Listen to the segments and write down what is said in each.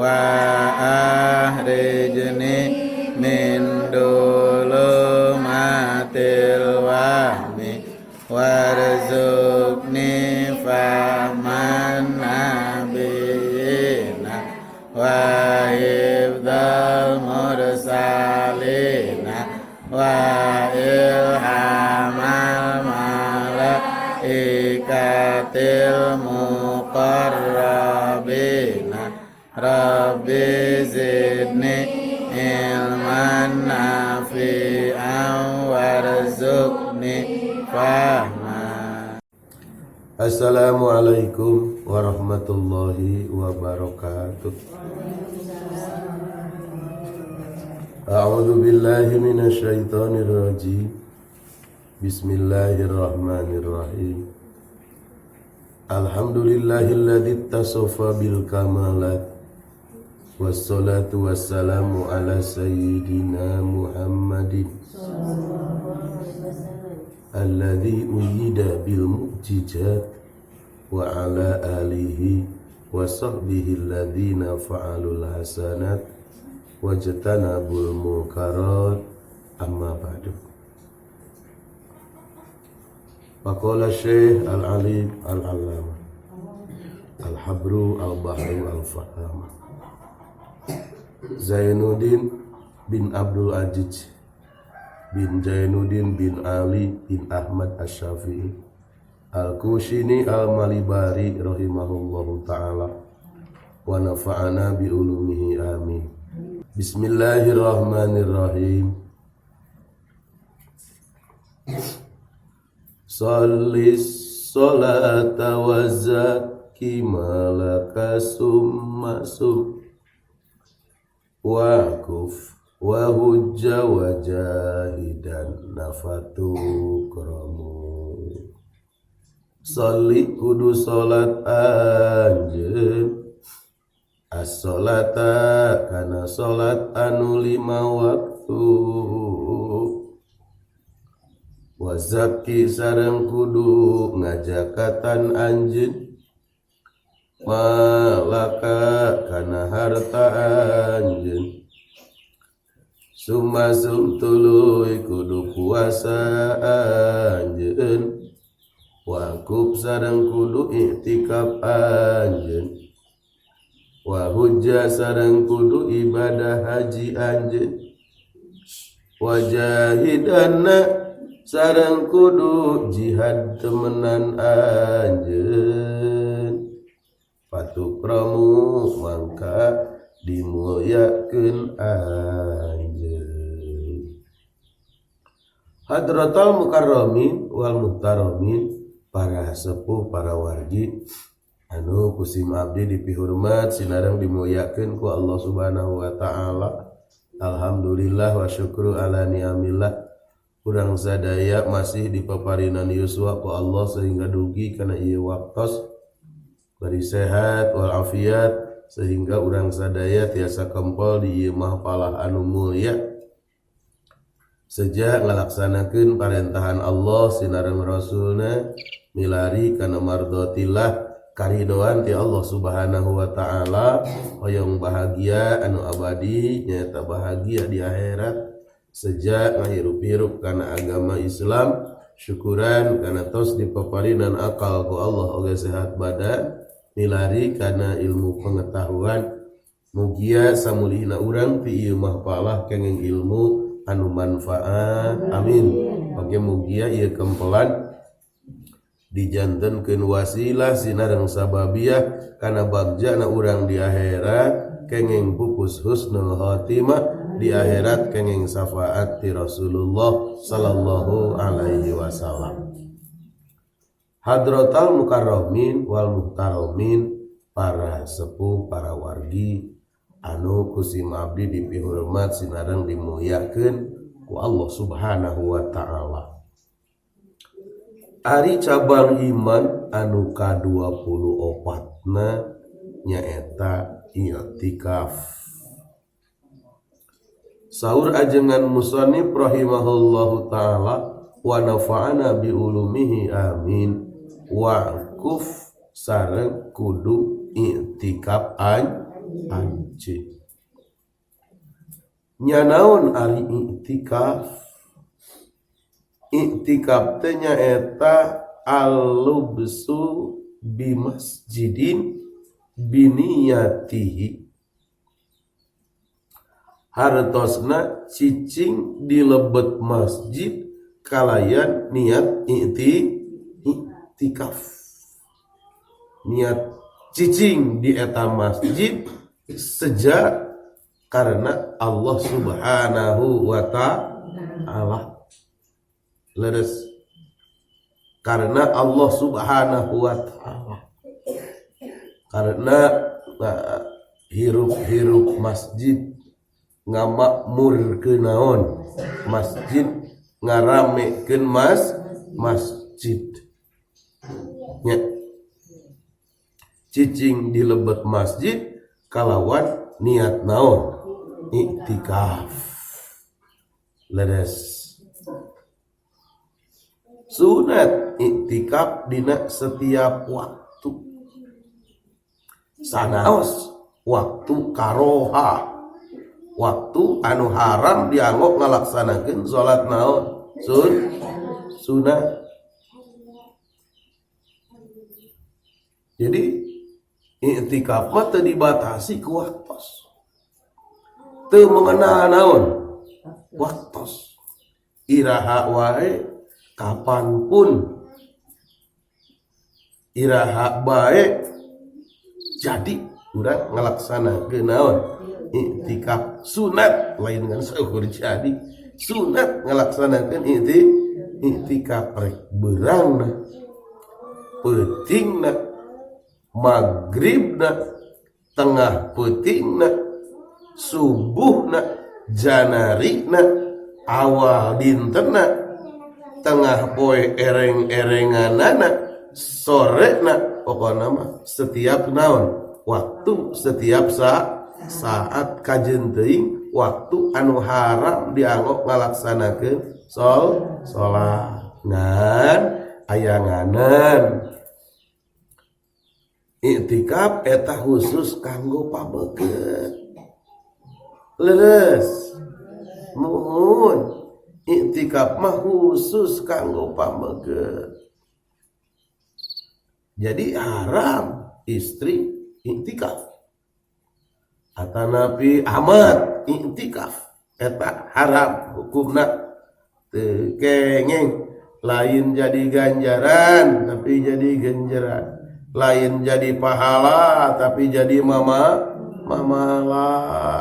wa ahrijni min dulumatil wahmi warzuqni fahman nabiyina wa hifdzal mursalina wa ilhamal malaikatil muqarrabina rabbi zidni ilman nafi'an warzuqni fahma. Assalamualaikum warahmatullahi wabarakatuh. A'udzu billahi minasy syaithanir rajim. Bismillahirrahmanirrahim. Alhamdulillahilladzi ittasafa bil kamalat. Wassalatu wassalamu ala sayyidina Muhammadin alladzi uyyida bil mu'jizat wa ala alihi wa sahbihi alladzina fa'alul hasanat wajtanabul munkarat amma ba'du. Faqala Syekh Al-Alim Al-Allamah Al-Habru Al-Bahru Al-Fahama Zainuddin bin Abdul Aziz bin Zainuddin bin Ali bin Ahmad Asy-Syafi'i Al-Kushini Al-Malibari rahimahullahu ta'ala wa nafa'ana bi ulumihi amin. Bismillahirrahmanirrahim. Shollis sholata wa zakki malaka summa sum waquf wa hujja wa jahidan nafatu kramu. Sholli kudu sholat anjeun as-sholata kana sholat anu 5 waktu wa zakki sareng kudu ngajakatan anjeun malaka kana harta anjeun sumasum tuluy kudu puasa anjeun waquf sareng kudu iktikaf anjeun wa hujjah sareng kudu ibadah haji anjeun wajahidanna sareng kudu jihad temenan anjeun patukramu mangka dimulyakeun anjeun. Hadratal mukarramin wal muhtaramin, para sepuh para wargi anu kusim abdi dipihormat sinareng dimulyakeun ku Allah Subhanahu wa taala. Alhamdulillah wa syukru ala ni'amillah. Urang sadaya masih dipaparinan yuswa ku Allah sehingga dugi kana ieu waktos bari sehat wal afiat sehingga urang sadaya tiasa kempel di ieu mahfalah anu mulya sejak ngalaksanakeun parentahan Allah sinareng rasulna milari kana mardhatillah karidoan ti Allah Subhanahu wa taala hoyong bahagia anu abadi nyaeta bahagia di akhirat sejak ngahirup-hirup kana agama Islam syukuran kana tos dipaparinan akal ku Allah oge sehat badan milari kana ilmu pengetahuan mugia samulihna urang ti ieu mahfalah kenging ilmu anu manfaat amin. Oge mugia ieu kempelan dijantenkeun wasilah sinareng sababiah kana bagjana urang di akhirat kenging pupus husnul khotimah di akhirat kenging syafaat ti Rasulullah sallallahu alaihi wasallam. Hadratal mukarramin wal muhtaramin, para sepuh para wargi anu kusim abdi dipihormat sinareng dimulyakeun ku Allah Subhanahu wa taala. Ari cabang iman anu ka-24 na nyaeta i'tikaf. Saur ajengan musannif rahimahullahu taala wa nafa'ana bi ulumihi amin. Waquf sareng kudu i'tikaf anjeun. Nya naon ari i'tikaf? I'tikaf teh nyaeta al-lubsu bi masjidin biniyatihi, hartosna cicing di lebet masjid kalayan niat i'tikaf. Niat cicing di eta masjid sejak karena Allah Subhanahu wa ta'ala. Leres karena Allah Subhanahu wa ta'ala, karena hirup masjid ngamakmur ke naon masjid, ngaramekeun masjid nya cicing di lebet masjid kalawan niat naon i'tikaf. Leres sunat i'tikaf dina setiap waktu. Sanaos waktu karoha, waktu anu haram dianggap ngalaksanakeun salat naon sunat. Jadi i'tikaf mah teu dibatasi ku waktos, teu mengenal naon waktos, iraha wae kapanpun, iraha bae jadi urang ngalaksanakeun naon i'tikaf. Sunat lain dengan seukur jadi sunat ngalaksanakeun i'tikaf rek beurangna, peutingna, magribna, tengah peutingna, subuhna, janarina, awal dintenna, tengah poe ereng-erenganana, sorena, pokokna mah setiap naon waktu, setiap saat kajeun teuing waktu anu haram dianggap ngalaksanakeun salat ngan ayanganan. I'tikaf eta khusus kanggo pabeukeut. Leres muhun i'tikaf mah khusus kanggo pabeukeut. Jadi haram istri i'tikaf, atanapi amat i'tikaf eta haram hukumna. Teu kengeng, lain jadi ganjaran tapi jadi genjeran, lain jadi pahala tapi jadi mamala.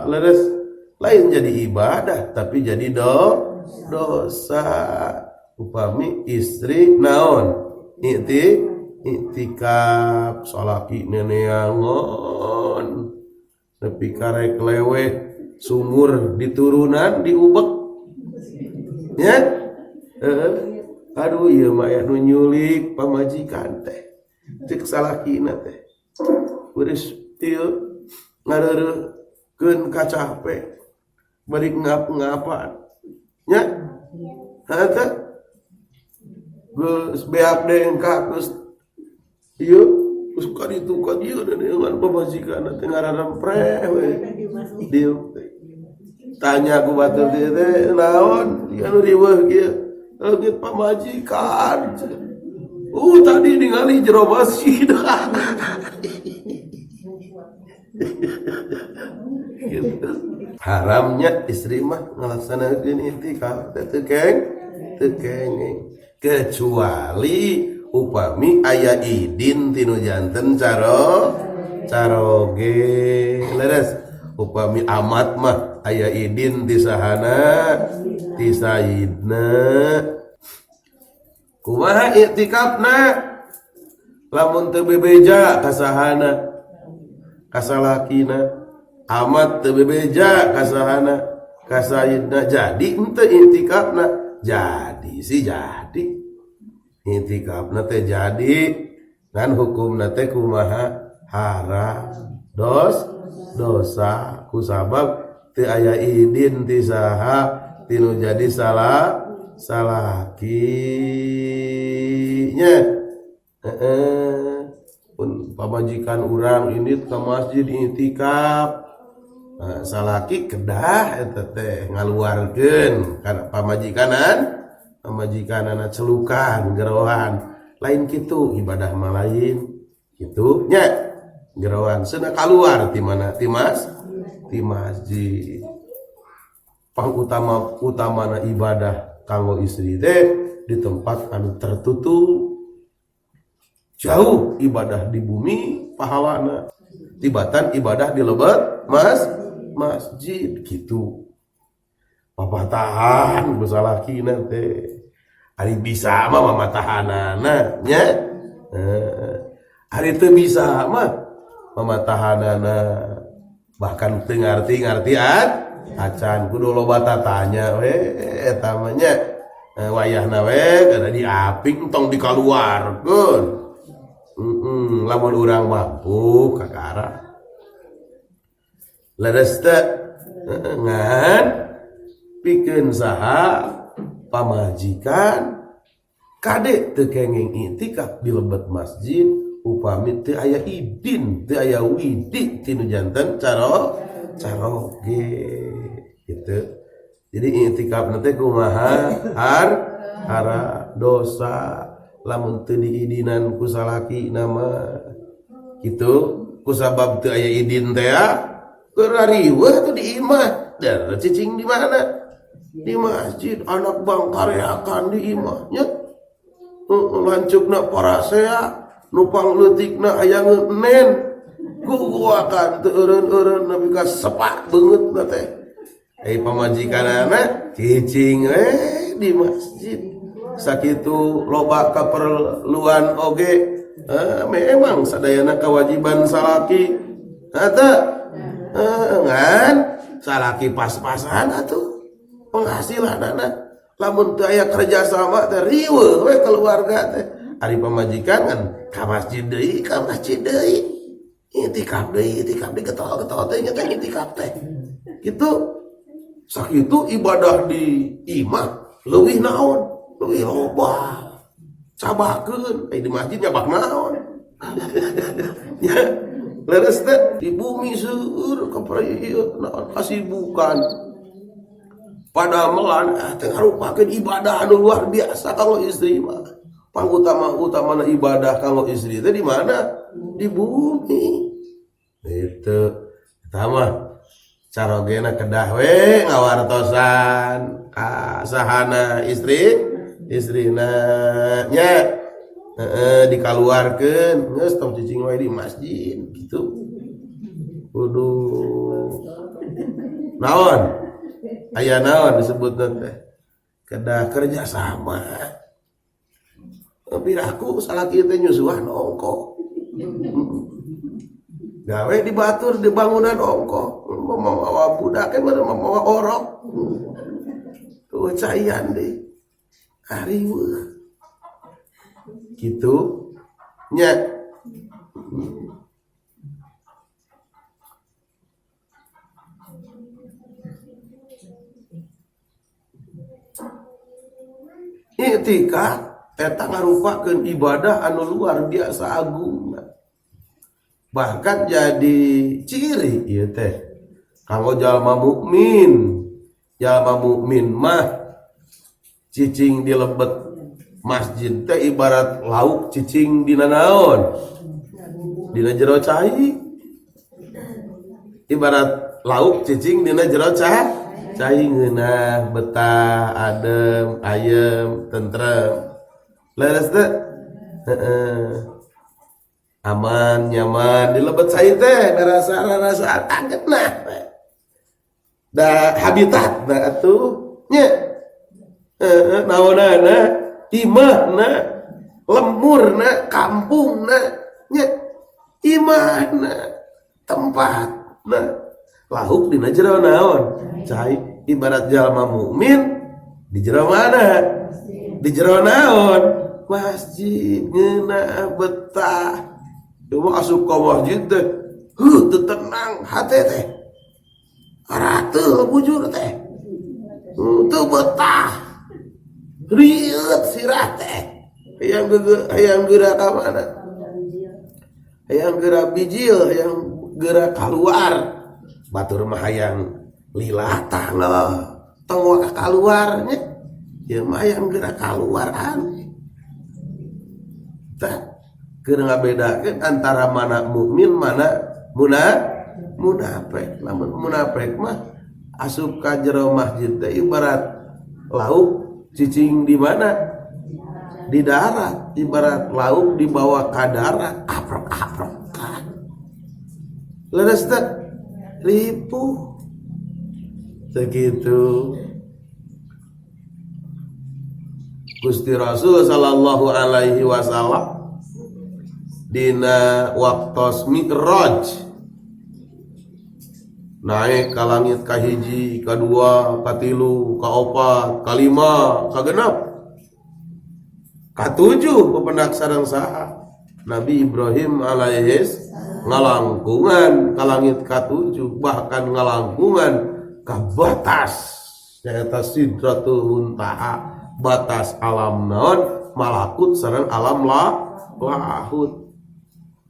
Leres lain jadi ibadah tapi jadi dosa. Upami istri naon i'tikaf salaki neneangon nepi karek leweh sumur diturunan diubek ya. Aduh ieu mah aya nu nyulik pamajikan teh cek salakina teh geus ieu ngareureukeun kacape bari ngap-ngapan nya. Eta geus beak dengka geus ieu geus ka ditu ka dieu dengan pamajikan teh ngararempreh we dieu. Tanya ku batur teh naon anu riweuh kieu leungit pamajikan. Tadi ningali jero masjid. Gitu. Haramnya istri mah ngalaksanakeun i'tikaf teu kengeng, kecuali upami aya idin tinu janten caroge. Leres upami amat mah aya idin ti sahana ti sayyidna. Kumaha i'tikafna lamun teu bebeja ka sahana ka salakina, amat teu bebeja ka sahana ka sayyidna, jadi henteu i'tikafna. Jadi sih jadi i'tikafna teh jadi kan hukumna teh kumaha haram dosa kusabab teu aya idin ti saha tinu jadi salakinya. pamajikan orang ini ke masjid itikaf. Nah, salaki kedah eta teh ngaluarkeun kana pamajikanan celukan gerohan lain kitu ibadah mah lain kitu nya gerohan seuna kaluar ti mana ti masjid. Utamana ibadah kanggo istri teh di tempat anu tertutup. Jauh ibadah di bumi pahalana tibatan ibadah di lebat masjid gitu. Papatahan besalaki nanti hari bisa mah mamatahanana nya hari teu bisa mah mamatahanana bahkan teu ngarti acan kudu loba tatanya we eta mah nya wayahna we kada diaping tong dikaluarkeun. Lamun urang mampu kakara leres teh ngan pikeun saha pamajikan kade teu kenging itikaf di lebat masjid upami teu aya idin teu aya widi tinu janten caroge gitu. Jadi itikaf nanti kumaha hara dosa lamun teu diidinan ku salaki nama kitu ku sabab teu aya idin teh keur rariweuh tuh di imah dan cicing di mana di masjid anak bangkareakan di imahnya lancukna parasea nupang leutikna aya ngeunen guguakan teu eureun-eureun nepi ka sepak beungeut na teh pamajikanana cicing di masjid sakitu loba kaperluan oge memang sadayana kewajiban salaki eta ngan salaki pas-pasan atuh penghasilanana lamun teu aya kerja sama teh riweuh we keluarga teh ari pamajikan kan ka masjid deui itikaf deui getol-getol teh nya teh itikaf teh kitu sakitu ibadah di imah leuwih naon leuwih loba cabakeun di masjid nyabak naon ya leres teh di bumi seueur naon kasibukan pada melan teh ngarupakeun ibadah anu luar biasa kanggo istri mah pangutama-utamana ibadah kanggo istri teh di mana di bumi itu tama carogena kedah we ngawartosan sahana istrina nya dikaluarkeun geus tong cicing wae di masjid gitu kudu naon aya naon disebutna teh kedah kerja sama piraku salaki teh nyusuhan ongko gawe dibatur di bangunan ongko mamawa budak ke mamawa orok tuh caian deh ariweuh gitu nya itikaf eta ngarupakeun ibadah anu luar biasa agungna bahkan jadi ciri ieu teh kanggo jalma mukmin mah cicing di lebet masjid teh ibarat lauk cicing dina naon dina jero cai ibarat lauk cicing dina jero cai ngeunah betah adem ayem tentrem leres teh aman nyaman di lebet cai teh rasa angetna da habitat da atuh nya naonana imahna lemurna kampungna nya imahna tempatna lauk dina jero naon cai ibarat jalma mukmin di jero mana di jero naon masjid ngeunah betah cuma asup ka masjid teh teu tenang hate teh arateul bujur teh teu betah rieuh sirah teh hayang geura ka mana hayang geura bijil, hayang geura keluar. Batur mah hayang lila tanggal tong keluarnya. Ya mah hayang geura keluaran. Tah keur ngabedakeun antara mana mukmin mana munafik. Lamun munafik mah asup ka jero masjid teh ibarat lauk cicing di mana? Di darat. Ibarat lauk dibawa ke darat, aprok-aprok kan. Leres teh ripuh. Segitu. Gusti Rasul sallallahu alaihi wasallam dina waktos Mi'raj naik ka langit kahiji, kadua, katilu, kaopat, kalima, kagenep, katujuh pependak sareng saha Nabi Ibrahim alaihis ngalangkungan ka langit katujuh, bahkan ngalangkungan ka batas nyaeta Sidratul Muntaha, batas alam naon malakut sareng alam lahut.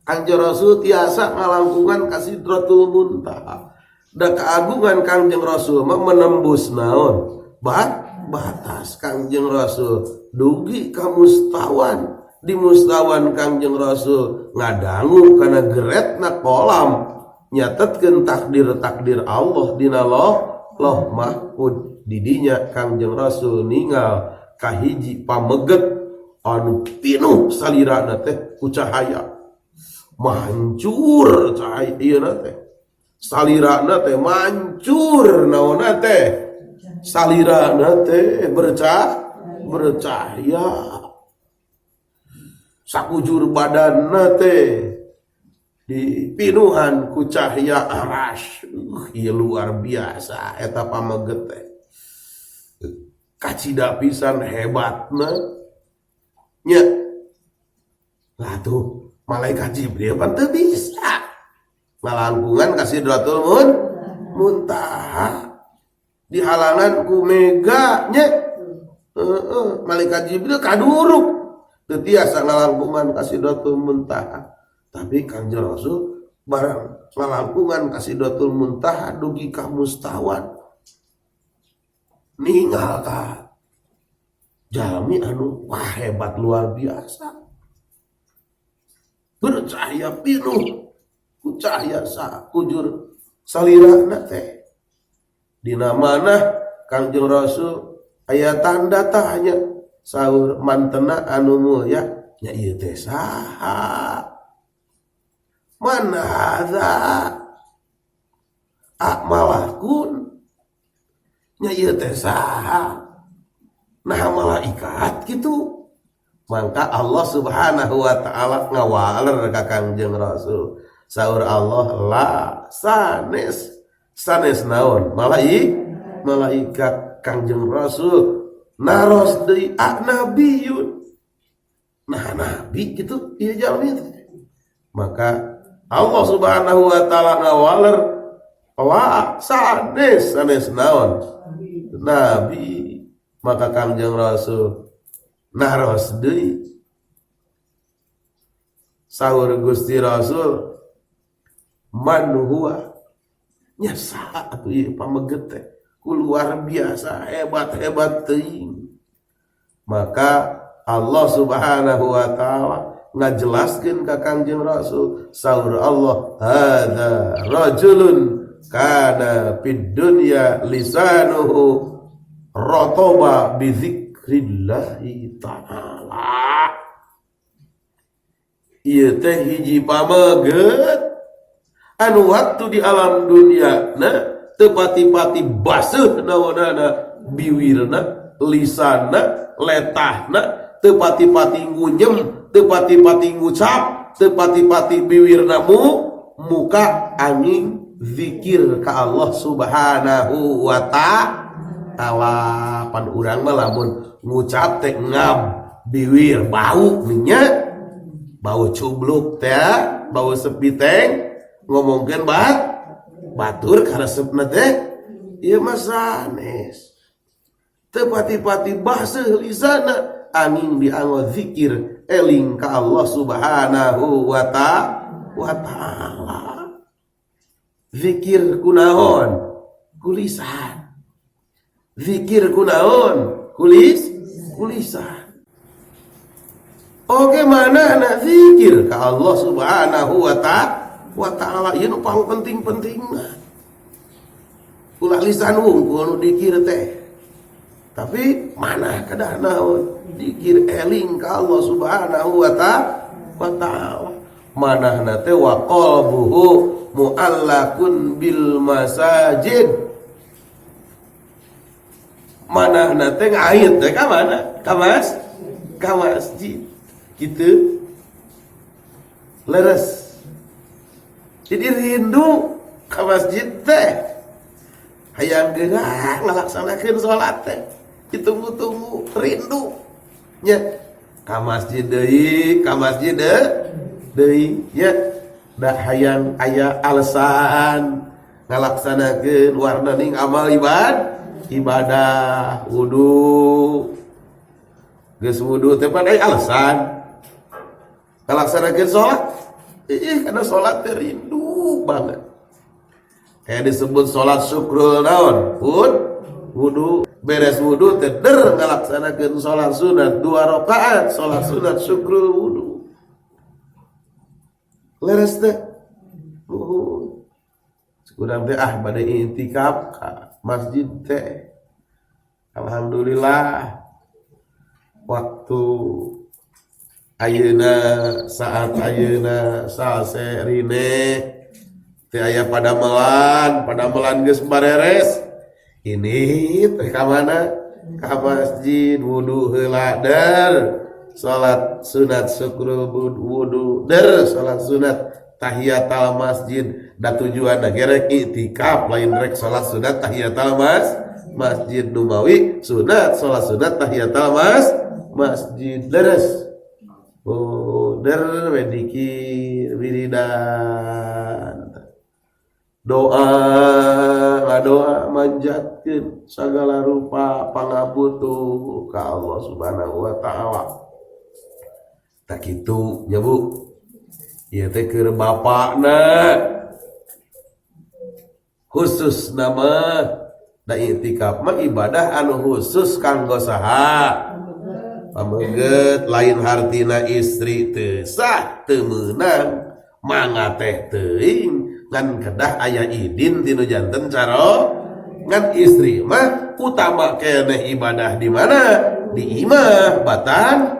Kanjeng Rasul tiasa ngalangkungan ka Sidratul Muntaha. Da keagungan Kangjeng Rasul mah menembus naon? Batas Kangjeng Rasul dugi ka mustawan. Di mustawan Kangjeng Rasul ngadangu kana geretna kolam nyatetkeun takdir-takdir Allah dina Lauh Mahfuz. Didinya Kangjeng Rasul ninggal kahiji pameget anu pinuh salirana teh ku cahaya. Mancur cahaya ieu teh. Salirana teh mancur naonna teh. Salirana teh bercahaya. Sakujur badanna teh dipinuhan ku cahaya aras. Ieu luar biasa eta pameget teh. Kacida pisan hebatna nya. Lah tuh malaikat Jibril pan teu bisa ngalangkungan ka Sidratul Muntaha di halangan ku mega nya. Malaikat Jibril kaduruk teu tiasa ngalangkungan ka Sidratul Muntaha. Tapi Kangjeng Rasul barang ngalangkungan ka Sidratul Muntaha dugi ka mustawan ninggal ka jalmi anu wah hebat luar biasa, bercahaya pinuh ku cahaya sakujur salirana teh. Dina mana Kangjeng Rasul aya tanda tanya saur mantena anu mulya nya ieu teh saha? Mana hadza akmalakun nya ieu teh saha? Nah malaikat gitu. Maka Allah Subhanahu wa taala ngawaler ka Kangjeng Rasul. Saur Allah la sanes naon? Malaikat Kangjeng Rasul naros deui nabiyun. Nah nabi gitu ieu jalmi teh. Maka Allah Subhanahu wa taala ngawaler la sanes naon? Nabi. Maka Kangjeng Rasul naros deui. Saur Gusti Rasul man huwa nya saha atuh ieu pameget teh ku luar biasa hebat teuing. Maka Allah Subhanahu wa taala ngajelaskeun ka Kangjeng Rasul saur Allah hadza rajulun kana fid dunya lisanuhu ratoba bi dzikrillahi ta'ala. Ieu teh hiji pameget anu waktu di alam dunia teu pati-pati baseuh naonana biwirna, lisanna, letahna, teu pati-pati ngunyem, teu pati-pati ngucap, teu pati-pati biwirna muka angin zikir ka Allah Subhanahu wa ta'ala. Pan urang mah lamun ngucap teh ngab biwir bau nya, bau cubluk teh, bau sepiteng ngomongkeun batur karesepna teh ieu mah sanes. Teu pati-pati baseuh lisana angin dianggo zikir eling ka Allah Subhanahu wa wa ta'ala. Zikir kunaon? Kulisan. Zikir kunaon? Kulisan. Oke, mana nak zikir ka Allah Subhanahu wa ta'ala. Ieu nu penting-pentingna. Ulah lisan wungkul nu dikir teh. Tapi mana kedah naon? Dikir eling ka Allah Subhanahu wa ta'ala. Manahna teh wa qalbuhu mu'allakun bil masajid. Manahna teh ngait teh ka mana? Ka masjid. Gitu leres. Jadi rindu ke masjid teh, hayang gerak ngalaksanakeun salat teh, ditunggu-tunggu rindu nya ka masjid deui, nya da hayang aya alasan ngalaksanakeun warna ning amal ibadah wudu. Geus wudu teh pan aya alasan ngalaksanakeun salat. Karena salat teh rindu banget. Kayak disebut salat syukrul naon? Wudu. Beres wudu teh der ngalaksanakeun salat sunat 2 rakaat, salat sunat syukrul wudu. Leres teh. Kurang teh bade i'tikaf ka masjid teh. Alhamdulillah waktu ayeuna saat ayeuna salse rine teh aya padamelan geus bareres. Ini teh ka mana? Ka masjid wudu heula der, salat sunat syukrul wudu der, salat sunat tahiyatul masjid. Da tujuanna gerek i'tikaf lain rek salat sunat tahiyatul masjid Numawi sunat salat sunat tahiyatul masjid leres. Der wedikir wiridan doa manjatkeun sagala rupa pangabutuh ka Allah Subhanahu wa ta'ala. Tak kitu nya Bu, ieu teh keur bapakna khusus nama da i'tikaf mah ibadah anu khusus kanggo saha? Pameget lain hartina istri teu sah teu meunang mangga teh teuing ngan kedah aya idin tinu janten caro ngan istri mah utama keneh ibadah di mana? Di imah batan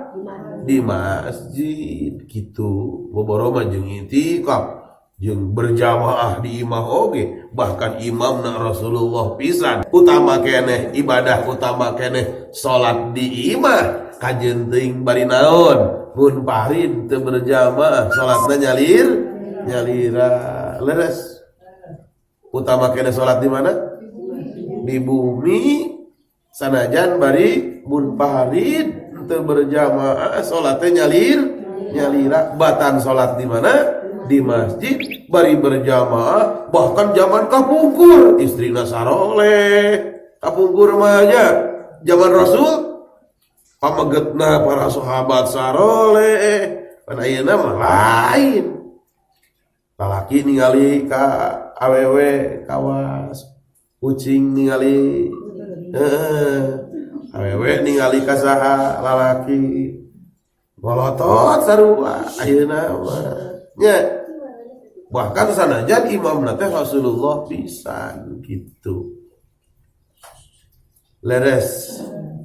di masjid kitu. Boboro mah jeung i'tikaf jeung berjamaah di imah oge, bahkan imamna Rasulullah pisan. Utama keneh ibadah, utama keneh salat di imah. Kajen teuing bari naon? Mun parid teu berjamaah salatna nyalira leres. Utama keneh salat di mana? Di bumi. Sanajan bari mun parid teu berjamaah salatnya nyalira. Batan salat di mana? Di masjid. Bari berjamaah bahkan zaman kapungkur istrina saroleh. Kapungkur mah nya zaman Rasul pamegetna para sahabat saroleh. Pan ayeuna mah lain. Lalaki ningali ka awewe kawas, kucing ningali awewe ningali ka saha lalaki ngolotot sarua ayeuna mah nya. Bahkan sanajan imamna teh Rasulullah pisan gitu. Leres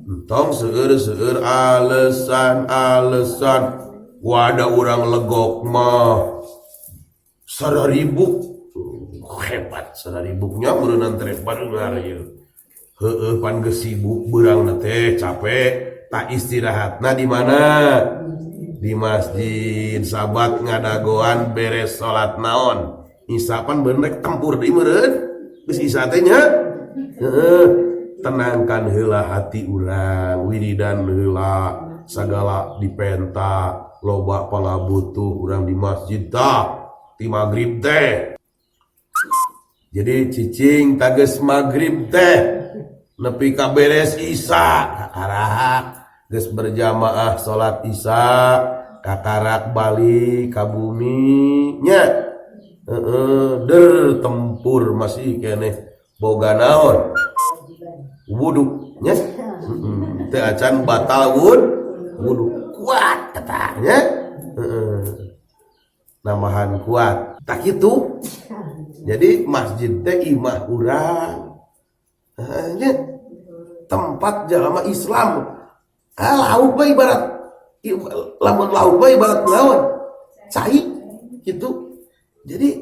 entong seueur alesan wada urang legok mah 100.000 hebat 100.000 nya meureunna teh barengar ieu. Heueuh pan geus sibuk beurangna teh capek tak istirahatna di mana? Di masjid. Sabat ngadagoan beres salat naon? Isa pan beun rek tempur deui meureun. Geus isa teh nya. Tenangkan heula hati urang, wiridan heula, sagala dipenta, loba pangabutuh urang di masjid tah ti magrib teh. Jadi cicing tages magrib teh nepi ka beres isya kakarahak geus berjamaah salat isya kakarak balik ka bumi nya der tempur masih keneh boga naon wudu nya teu acan batal wudu kuat katanya namahan kuat tak itu jadi masjid teh imah urang nya tempat jalma Islam lauk bae ibarat lamun lauk bae ibarat lawan cai gitu. Jadi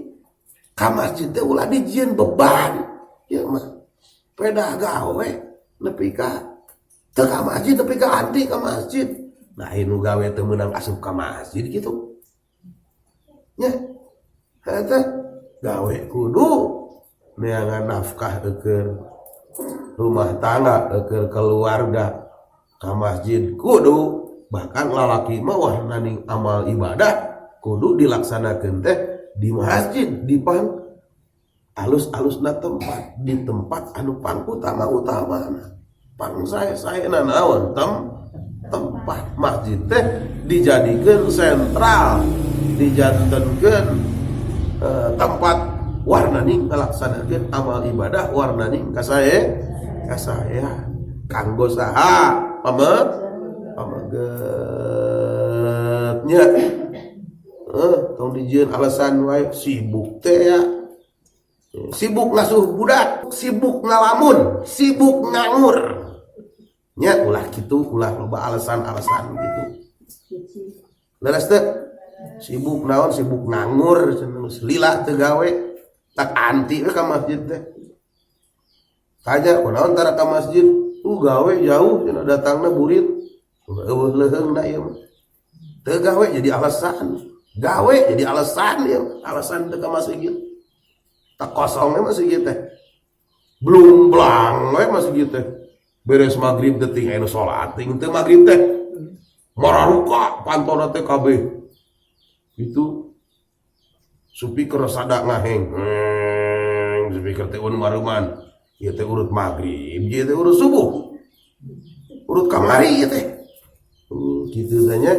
ka masjid teh ulah dijieun beban ya mah peda gawe nepi ka teu ka masjid nepi ka anti ka masjid nah nu gawe teu meunang asup ka masjid gitu nya eta gawe kudu neangan nafkah eukeun rumah tangga eukeun keluarga ka masjid kudu bahkan lalaki mah warna ning amal ibadah kudu dilaksanakeun teh di masjid di pan alus-alusna tempat di tempat anu pang utama-utamana pang saya naon tempat masjid teh dijadikeun sentral dijadikeun tempat warnaning ngalaksanakeun amal ibadah warnaning ka saya kanggo saha pamegetnya tong dijieun alasan wae sibuk teh ya sibuk ngasuh budak sibuk ngalamun sibuk ngangur nya ulah kitu ulah loba alasan-alasan gitu leres teh sibuk naon sibuk ngangur cenah lila teu gawe tak anti we ka masjid teh kaja kunaon tara ka masjid gawe jauh cenah datangna burit eueuh leheungna ieu teu gawe jadi alasan gawe jadi alasan ya alasan teu ka masjid tak kosong masjid teh belum blang we masjid teh beres maghrib teh ting anu salat ting teu maghrib teh mararuka pantona teh kabeh itu speaker sada ngaheng speaker teh un maruman ieu teh urut maghrib ieu teh urut subuh urut kamari ieu teh kitu tanya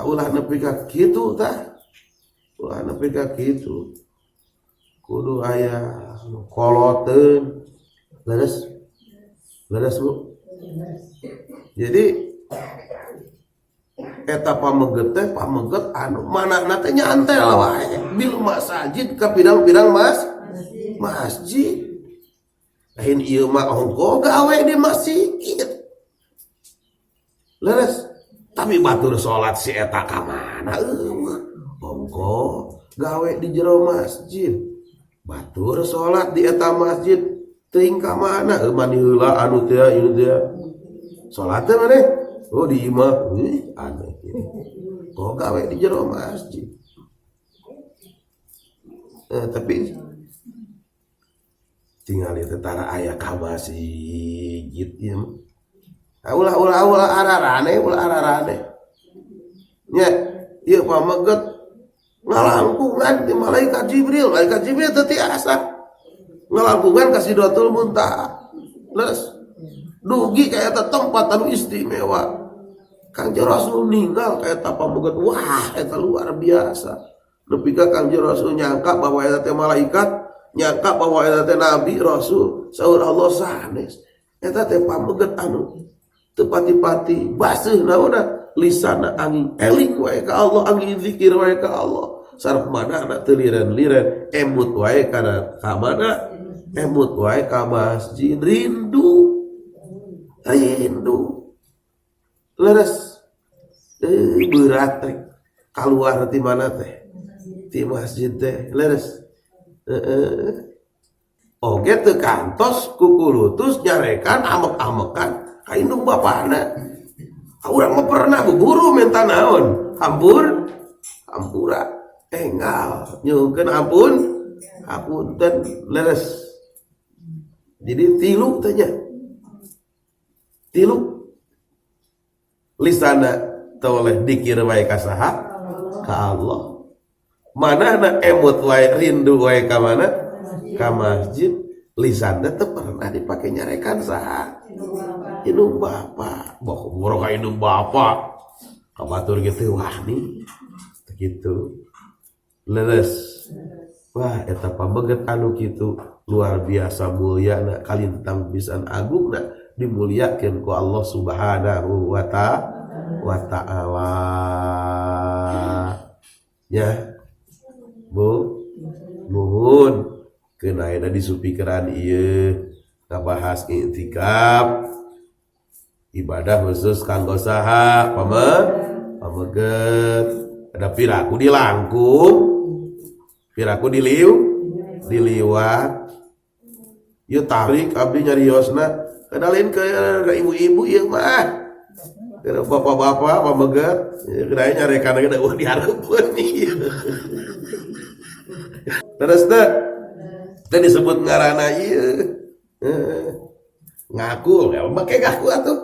ulah nepi ka kitu tah ulah nepi ka kitu kudu aya koloteun leres Bu jadi eta pameget teh pameget anu manana teh nyantel wae bil masjid ka pidang-pidang masjid lain ieu mah ongko gawe di masjid leres tapi batur salat si eta ka mana ongko gawe di jero masjid batur salat di eta masjid teuing ka mana mani heula anu teh ieu teh salat teh maneh oh di imah aneh kok gawe di jero masjid tapi tinggal itu tara aya ka masjid ieu ulah ararane nya ieu pameget ngalangkungan di malaikat Jibril teu tiasa ngalangkungan ka Sidratul Muntaha leres dugi ka eta tempat anu istimewa Kangjeng Rasul ninggal ka eta pameget wah eta luar biasa nepi ka Kangjeng Rasul nyangka bahwa eta teh malaikat nyangka bahwa eta teh nabi rasul saur Allah sanes eta teh pameget anu teu pati-pati baseuh naonna lisana angin eling wae ka Allah angin zikir wae ka Allah sareng manana teu liren-liren emut wae kana ka mana emut wae ka masjid rindu leres berat teh keluar ti mana teh ti masjid teh leres oge teu kantos kukulutus nyarekan amek-amekan ka indung bapana urang mah pernah guru minta naon hampura engal nyukeun hapunten leres jadi tilu lisana toleh dikir wae ka saha ka Allah manana emut wae rindu wae ka mana ka masjid lisana teu pernah dipake nyarekan saha indung bapa boh ka indung bapa kabatur gitu wah nih gitu leres wah eta pabeget anu kitu luar biasa mulia na kali tentang pisan agung na dimuliakeun ku Allah Subhanahu wa ta'ala ya Bu nuhun keun ayeuna disupikeran ieu ngabahas i'tikaf ibadah khusus kanggo saha pameget ada piraku dilangkung piraku diliwat ieu tarik abdi nyariosna kenalin ke ibu-ibu ieu mah ke bapak-bapak pameget kirain nyarekan ge da dihareupeun ieu terus teh disebut ngaranna ieu ngaku ya make ngaku atuh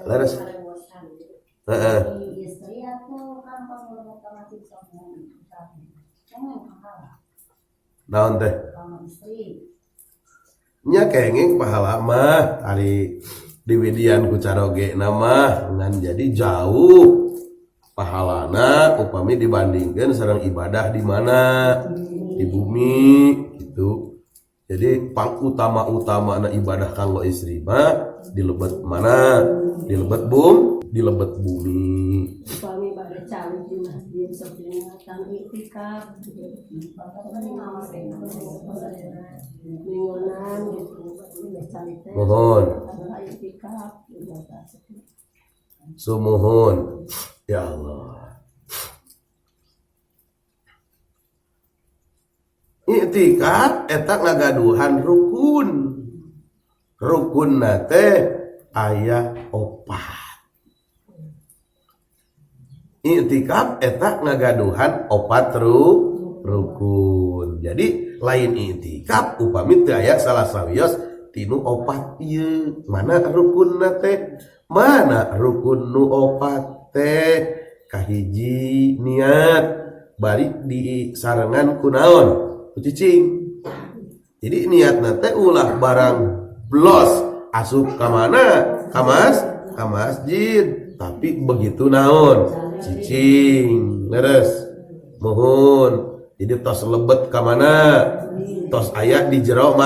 laras naon teh nya kenging pahala mah ari diwidian ku caroge nama ngan jadi jauh pahalana upami dibandingkan sareng ibadah di mana di bumi gitu. Jadi pang utama na ibadah kanggo istri mah di lebet mana? Di lebet bumi. Upami pada cari di masjid sebelumnya kan iktikaf mingguan gitu mohon sumuhun ya Allah. Iktikaf eta ngagaduhan rukun nate aya opat. Iktikaf eta ngagaduhan opat rukun. Jadi lain iktikaf upami teu aya salah sawios tinu opat ieu. Mana rukun nate? Mana rukun nu opat teh? Kahiji niat bari di sarengan kunaon? Cicing. Jadi niat nate ulah barang blos asup ka mana? Ka masjid. Tapi begitu naon? Cicing. Leres. Mohon. Jadi tos lebet ka mana? Tos aya di jero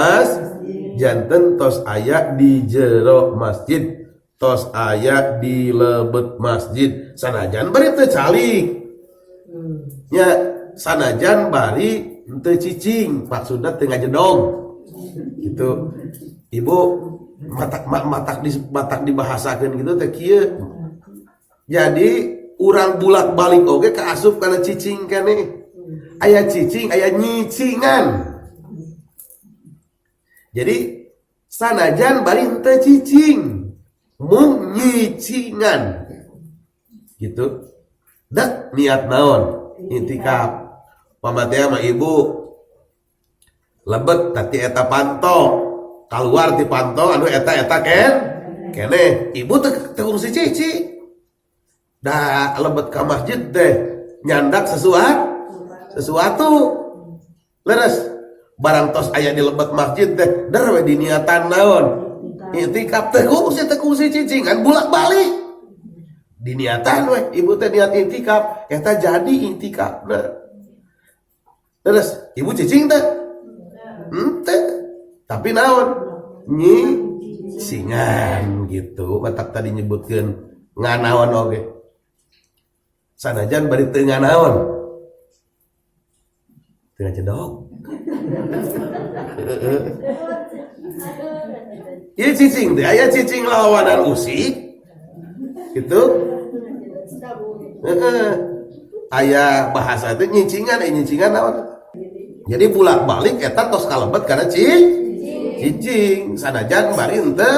janten tos aya di jero masjid. Tos aya di lebet masjid. Sanajan bari teu calik. Nya sanajan bari teu cicing maksudna teu ngajedog gitu. Ibu matak dibahasakeun gitu teh kieu. Jadi urang bulak-balik oge kaasup kana cicing keneh. Aya cicing, aya nyicingan. Jadi sanajan bari teu cicing, mung nyicingan. Gitu. Dak niat naon? Iktikaf. Pamatea mah ibu lebet tati eta panto keluar ti panto anu eta kene ibu teu urus cici da lebet ka masjid teh nyandak sesuatu leres barang tos aya di lebet masjid teh der we diniatan naon iktikaf teh kungsi cicingan bolak-balik diniatan we ibu teh niat iktikaf eta jadi iktikafna. Terus ibu cicing teh? Teh. Tapi naon? Nyicingan gitu. Matak tadi nyebutkeun nganaon oge. Sanajan bari teu nganaon. Teu ngacedog. Ieu cicing teh aya cicing lawanan usik. Gitu. Aya bahasa teh nyicingan naon? Jadi bolak-balik eta tos kalebet karena cicing sanajan bari henteu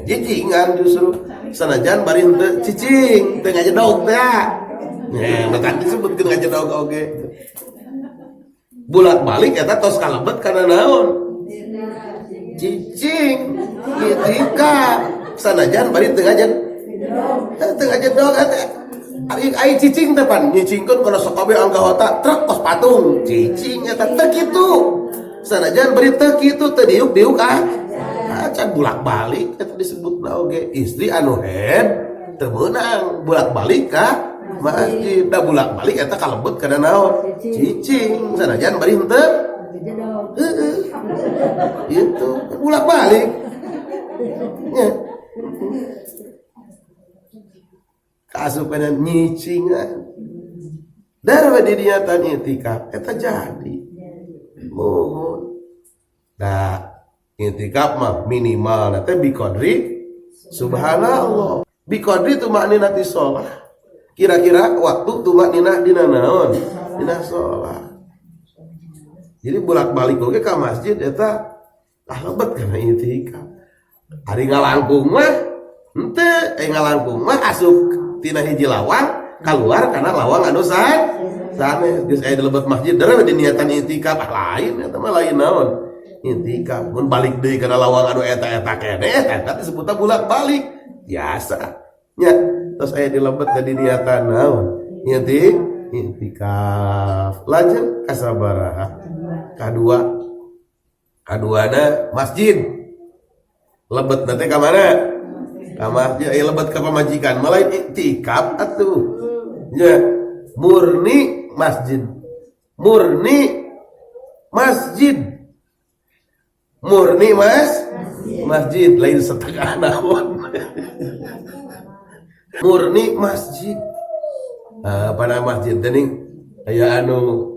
cicingan justru sanajan bari henteu cicing teu ngajedog teh maka disebutkeun ngajedog oge bolak-balik eta tos kalebet karena naon cicing iktikaf sanajan bari teu ngajedog teh ai cicing depan nyicingkeun kana sakabe anggota truk tos patung cicing eta teu kitu sanajan bari teu kitu teu diuk can bolak-balik eta disebutna oge istri anu head teu meunang bolak-balik ka masjid. Da bolak-balik eta kalebet kana naon cicing sanajan bari henteu heeh itu bolak-balik nya kasupenan nyicingan darah di niatan itikaf eta jadi mohon da itikaf mah minimal teh biqadri subhanallah biqadri tumakninah ti shalah kira-kira waktu tumakninah dina naon dina shalah. Jadi bolak-balik oge ka masjid eta lebet kana itikaf. Ari ngalangkung mah henteu ngalangkung mah asup tina hiji lawang keluar karena lawang anu sanes geus aya di lebet masjid darah di niatan itikaf lain eta mah lain naon itikaf. Mun balik deui kana lawang anu eta keneh eta disebutna bolak-balik biasa nya terus aya di lebet di niatan naon itikaf. Lanjut kasabaraha kaduana masjid lebet nanti ka mana ka masjid lebet ka pamajikan malah itikaf atuh ya murni masjid masjid lain setengah naon murni masjid pada masjid tadi aya anu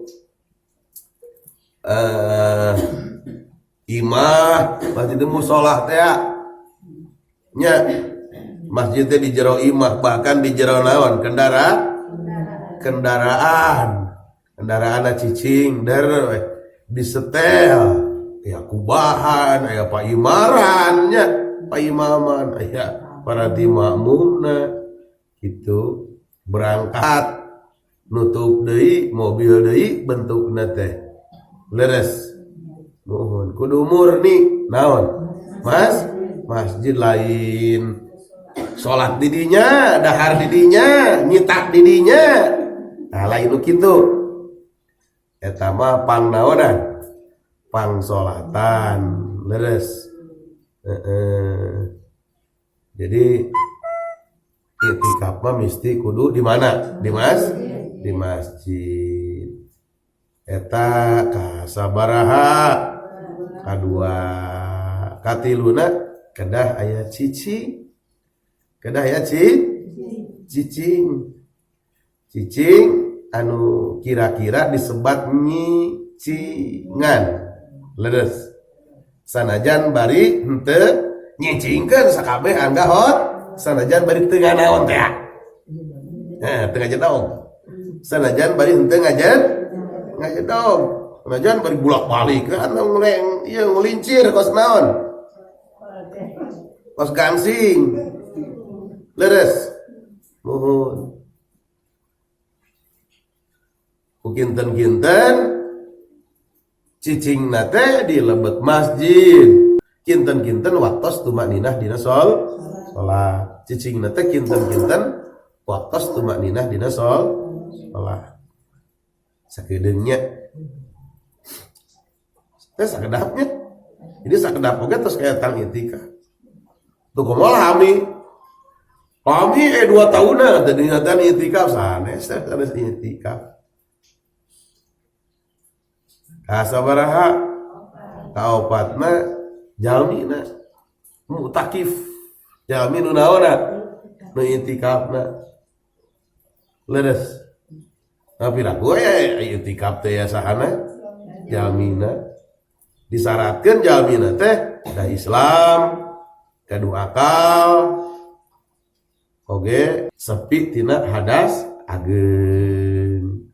imah masjid musholah teh nya masjid teh di jero imah bahkan di jero naon kendaraan cicing der disetel ya kubahan aya paimarannya paimaman aya para makmumna gitu berangkat nutup deui mobil deui bentukna teh leres mohon kudu murni naon masjid lain salat di dinya dahar di dinya nyitak di dinya lain kitu eta mah pang naonan pang salatan leres jadi itikaf mah mesti kudu di mana di masjid eta kasabaraha kadua katiluna kedah aya cicing anu kira-kira disebat nyicingan leres sanajan bari henteu nyicingkeun sakabeh angga hot sanajan bari teu nganaon teh teu ngajedog sanajan bari henteu ngajedog sanajan bari bolak-balik kan ngeleng ieu ngelincir kos naon kos gangsing leres mohon kinten-kinten cicing nate di lebet masjid kinten-kinten waktos tumakninah dina sholat cicing nate kinten-kinten waktos tumakninah dina sholat sakedeungnya teh sakedapnya jadi sakedap oge terus kayak tang itikaf tuh kumaha lami 2 tahun tadi ngatan itikaf sanes itikaf kasabaraha kaopatna jalmina mutakif jalmi nu naonna nu itikafna leres tapi ragu ya itikaf teh ya sahana jalmina disyaratkeun jalmina teh da Islam kadu akal oge sepi tina hadas ageun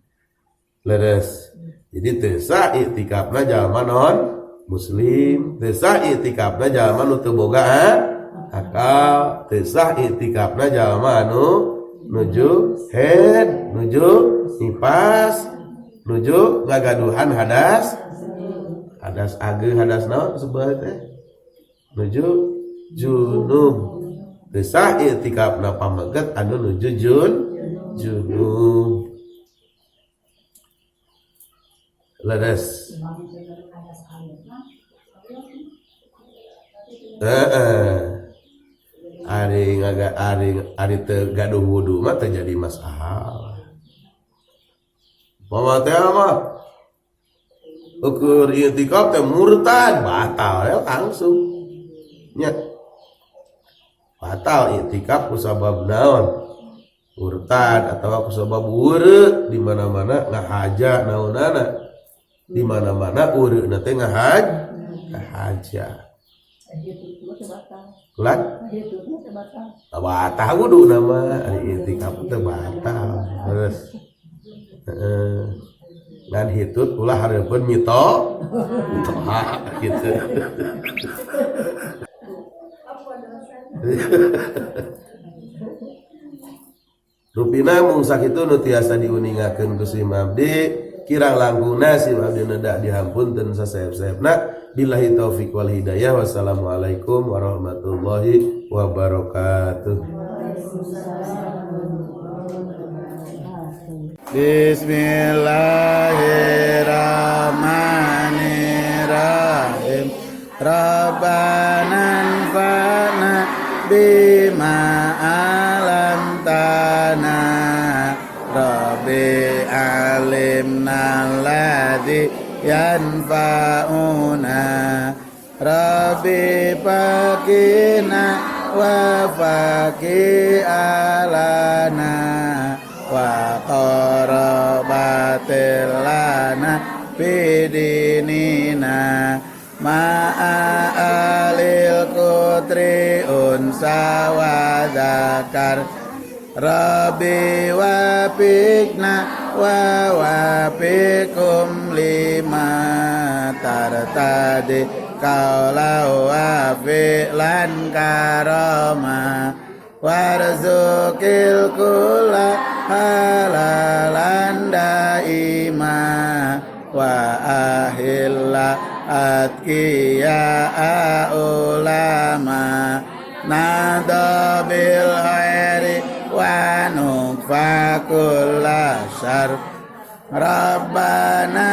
leres. Jadi teu sah iktikafna jalma non muslim, teu sah iktikafna jalma nu teu boga akal, teu sah iktikafna jalma anu nuju head, nuju nifas, nuju ngagaduhan hadas ageun hadas naon sebelah teh nuju junub. Teu sah iktikafna pameget anu nuju junub. Leres Ari teu gaduh wudu mah terjadi masalah. Pamatnya mah ukur i'tikaf teh murtad batal ya langsung nya batal i'tikaf ku sabab naon murtad atau ku sabab wure di mana-mana ngahaja naonana di mana-mana ureuna teh ngahaja kulat batal wudu nama ari i'tikaf teh batal terus dan hitut ulah hareupeun mito gitu. Rupina mung sakitu nu tiasa diuningakeun ku si Mabdi kirang langkungna si Mabdi neda dihampunteun sasaeb-saebna billahi taufik wal hidayah wassalamualaikum warahmatullahi wabarakatuh. Bismillahirrahmanirrahim. Rabbana anfa'na bima 'allamtana. Rabbi alimna alladzi yanfa'una. Rabbi faqina wa faqi alana. Wa qarabatil lana bidinina ma'alil kutri unsa wa dzakar Rabbi wafikna wa wafikum lima tartadi kaulau wa fi'lan karama warzukil kula halalan daima wa ahilla atqiya ulama nada bil khairi wa nukfa kulla syarr Rabbana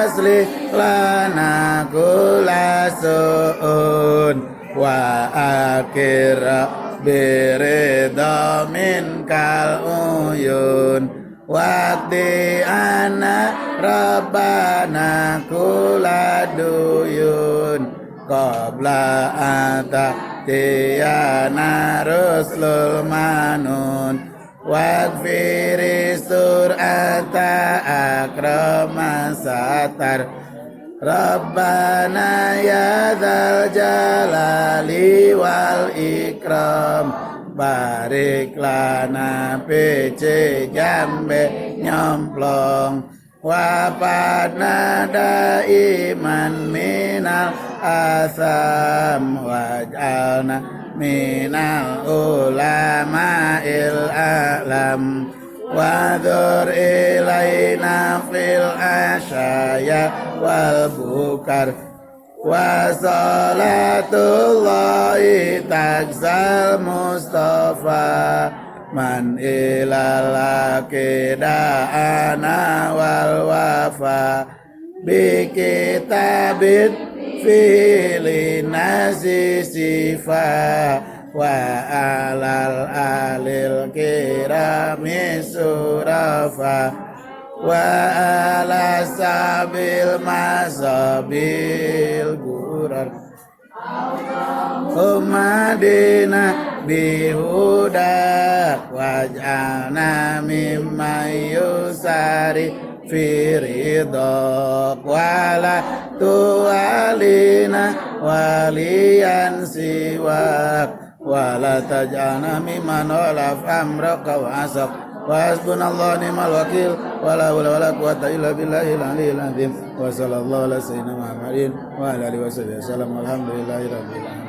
aslih lana kulla su'un wa akhirah birida minkal uyun waqti ana rabbana kuladuyun qabla ata tiyana ruslul manun waqfiri sur'ata akrama satar Rabbana ya dzal jalali wal ikram barik lana pece jambe nyomplong wafatna daiman minal asam waj'alna minal ulama'il a'lam Wadur ilaina fil asyaya wal bukar wa salatullahi taksal mustafa man ilal akidana wal wafa bi kitabit fili nasi sifa wa alal alil kirami surafa wa ala sabil masabil gurar umadina bihudak waj'alna mimman yusari firidok wala tualina waliyan siwak wala taj'alna mimman olaf amraka wa asaq wa hasbunallahu ni'mal wakil wala hawla wala quwwata illa billahil aliyyil azim wa sallallahu ala sayyidina Muhammadin wa ala alihi wasallam alhamdulillahi rabbil alamin.